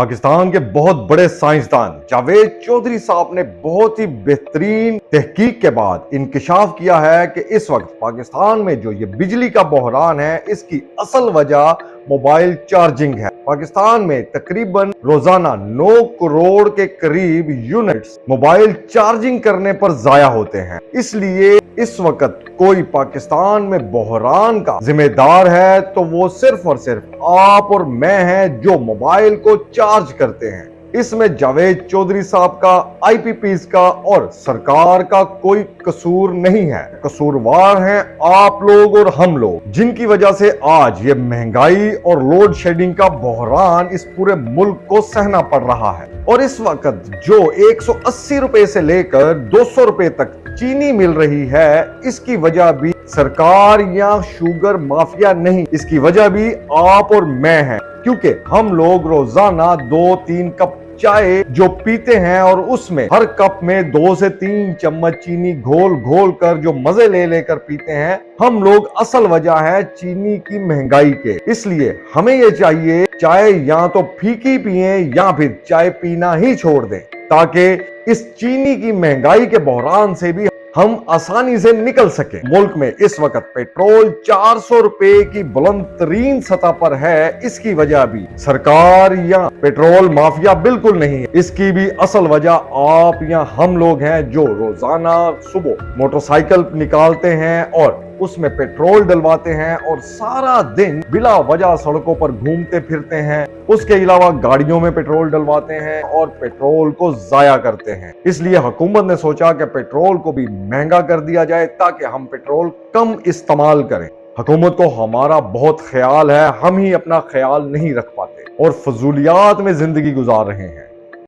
پاکستان کے بہت بڑے سائنسدان جاوید چودھری صاحب نے بہت ہی بہترین تحقیق کے بعد انکشاف کیا ہے کہ اس وقت پاکستان میں جو یہ بجلی کا بحران ہے اس کی اصل وجہ موبائل چارجنگ ہے۔ پاکستان میں تقریباً روزانہ 9 کروڑ کے قریب یونٹس موبائل چارجنگ کرنے پر ضائع ہوتے ہیں۔ اس لیے اس وقت کوئی پاکستان میں بحران کا ذمہ دار ہے تو وہ صرف اور صرف آپ اور میں ہیں جو موبائل کو چارج کرتے ہیں۔ اس میں جاوید چودھری صاحب کا، آئی پی پیز کا اور سرکار کا کوئی قصور نہیں ہے۔ قصوروار ہیں آپ لوگ اور ہم لوگ، جن کی وجہ سے آج یہ مہنگائی اور لوڈ شیڈنگ کا بحران اس پورے ملک کو سہنا پڑ رہا ہے۔ اور اس وقت جو 180 روپے سے لے کر 200 روپے تک چینی مل رہی ہے، اس کی وجہ بھی سرکار یا شوگر مافیا نہیں، اس کی وجہ بھی آپ اور میں ہیں، کیونکہ ہم لوگ روزانہ 2-3 کپ چائے جو پیتے ہیں اور اس میں ہر کپ میں 2 سے 3 چمچ چینی گھول گھول کر جو مزے لے لے کر پیتے ہیں، ہم لوگ اصل وجہ ہے چینی کی مہنگائی کے۔ اس لیے ہمیں یہ چاہیے چائے یا تو پھیکی پئیں یا پھر چائے پینا ہی چھوڑ دیں، تاکہ اس چینی کی مہنگائی کے بحران سے بھی ہم آسانی سے نکل سکیں۔ ملک میں اس وقت پیٹرول 400 روپے کی بلند ترین سطح پر ہے، اس کی وجہ بھی سرکار یا پیٹرول مافیا بالکل نہیں ہے، اس کی بھی اصل وجہ آپ یا ہم لوگ ہیں جو روزانہ صبح موٹر سائیکل نکالتے ہیں اور اس میں پیٹرول ڈلواتے ہیں اور سارا دن بلا وجہ سڑکوں پر گھومتے پھرتے ہیں۔ اس کے علاوہ گاڑیوں میں پیٹرول ڈلواتے ہیں اور پیٹرول کو ضائع کرتے ہیں۔ اس لیے حکومت نے سوچا کہ پیٹرول کو بھی مہنگا کر دیا جائے تاکہ ہم پیٹرول کم استعمال کریں۔ حکومت کو ہمارا بہت خیال ہے، ہم ہی اپنا خیال نہیں رکھ پاتے اور فضولیات میں زندگی گزار رہے ہیں۔